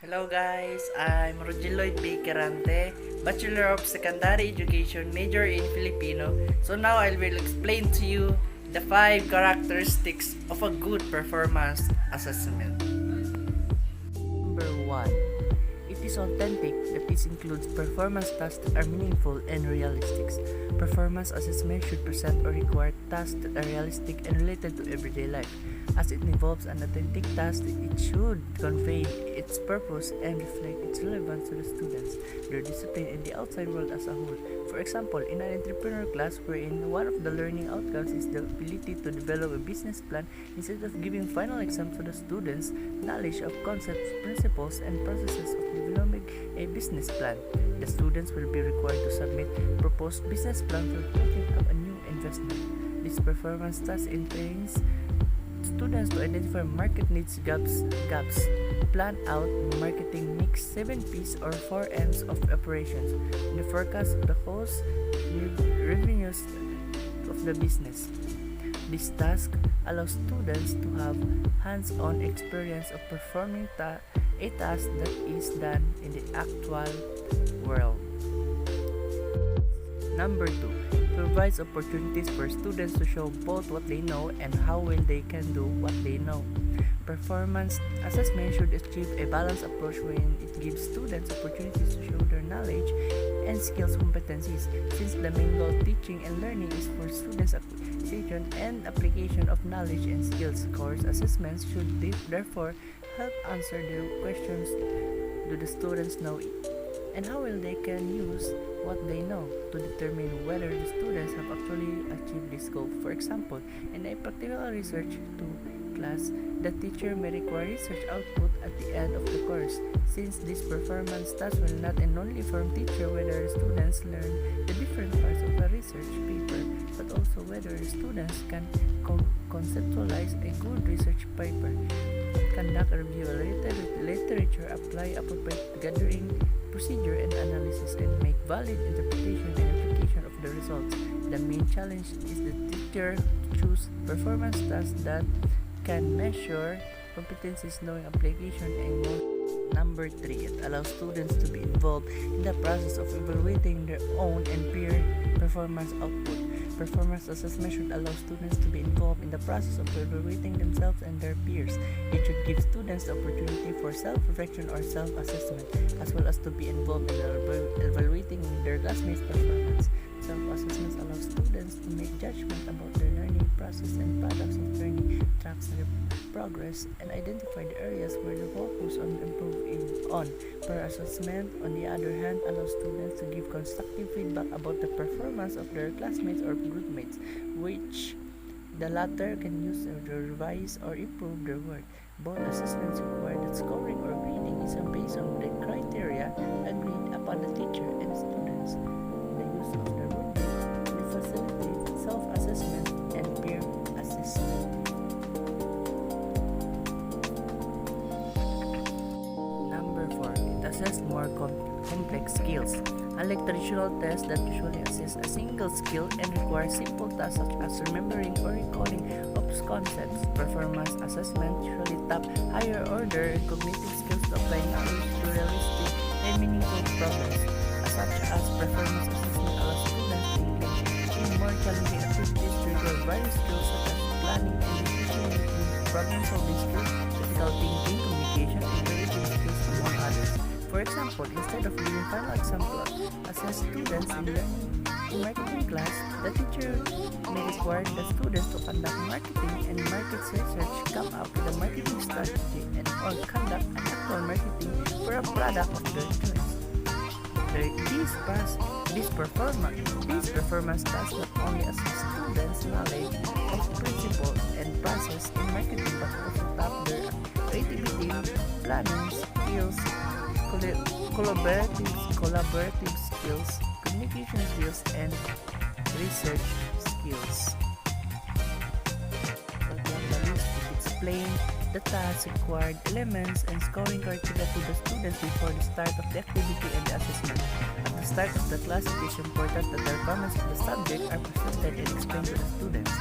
Hello guys, I'm Rogeloid B. Quirante, Bachelor of Secondary Education, major in Filipino. So now I will explain to you the 5 characteristics of a good performance assessment. Number 1. It is authentic, that this includes performance tasks that are meaningful and realistic. Performance assessment should present or require tasks that are realistic and related to everyday life. As it involves an authentic task, it should convey its purpose and reflect its relevance to the students, their discipline, and the outside world as a whole. For example, in an entrepreneur class wherein one of the learning outcomes is the ability to develop a business plan, instead of giving final exams to the students, knowledge of concepts, principles, and processes of developing a business plan, the students will be required to submit proposed business plan for taking up a new investment. This performance task entails students to identify market needs gaps, plan out marketing mix, 7 P's or 4 M's of operations, and the forecast of the cost revenues of the business. This task allows students to have hands-on experience of performing a task that is done in the actual world. Number 2. Provides opportunities for students to show both what they know and how well they can do what they know. Performance assessment should achieve a balanced approach wherein it gives students opportunities to show their knowledge and skills competencies, since the main goal of teaching and learning is for students' acquisition and application of knowledge and skills. Course assessments should therefore help answer the questions: do the students know and how well they can use what they know, to determine whether the students have actually achieved this goal. For example, in a practical research class, the teacher may require research output at the end of the course. Since this performance task will not only inform teacher whether students learn the different parts of the research paper, but also whether students can conceptualize a good research paper, conduct a review of literature, apply appropriate gathering procedure and analysis, and make valid interpretation and application of the results. The main challenge is the teacher to choose performance tasks that can measure competencies, knowing, application, and goals. Number 3. It allows students to be involved in the process of evaluating their own and peer performance output. Performance assessment should allow students to be involved in the process of evaluating themselves and their peers. It should give students the opportunity for self-reflection or self-assessment, as well as to be involved in evaluating their classmates' performance. Self-assessments allow students to make judgment about their learning process and products of learning, tracks their progress, and identify the areas where the focus on improving on. Per assessment, on the other hand, allows students to give constructive feedback about the performance of their classmates or groupmates, which the latter can use to revise or improve their work. Both assessments require that scoring or grading is based on the criteria agreed upon the teacher and students. The use of the rubric will facilitate self-assessment and peer assessment. Number 4. It assesses more complex skills. Unlike traditional tests that usually assess a single skill and require simple tasks such as remembering or recalling of concepts, performance assessment usually tap higher order cognitive skills to apply knowledge to realistic and meaningful problems, such as performance assessment allows students to engage in more challenging activities to reveal various skills such as planning and decision-making, problem-solving skills, critical thinking, communication, and creative skills, among others. For example, instead of giving final exam to assess students in learning in marketing class, the teacher may require the students to conduct marketing and market research, come up with a marketing strategy, and or conduct an actual marketing for a product of their choice. These performance tasks not only assess students' knowledge of principles and process in marketing, but also tap their creativity, planning skills, collaborative skills, communication skills, and research skills. Explain the task, required elements, and scoring criteria to the students before the start of the activity and the assessment. At the start of the class, it is important that the requirements of the subject are presented and explained to the students.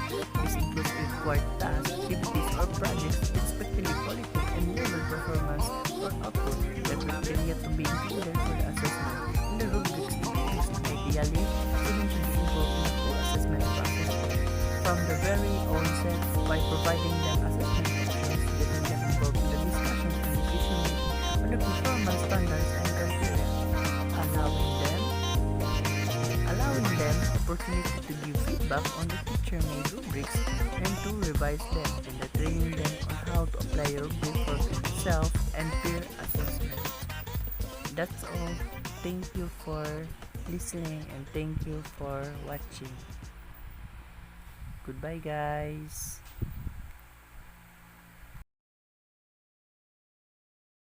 This includes required tasks, activities, or projects, respectively quality and level performance or output. The be included for the assessment. In the rubrics ideally, students should be involved in the full assessment process from the very onset by providing them assessment options, getting them involved in the discussions and decision making on the performance standards and criteria, allowing them opportunity to give feedback on the teacher-made rubrics and to revise them, and training them on how to apply rubric for self and peer assessment. That's all. Thank you for listening and thank you for watching. Goodbye, guys.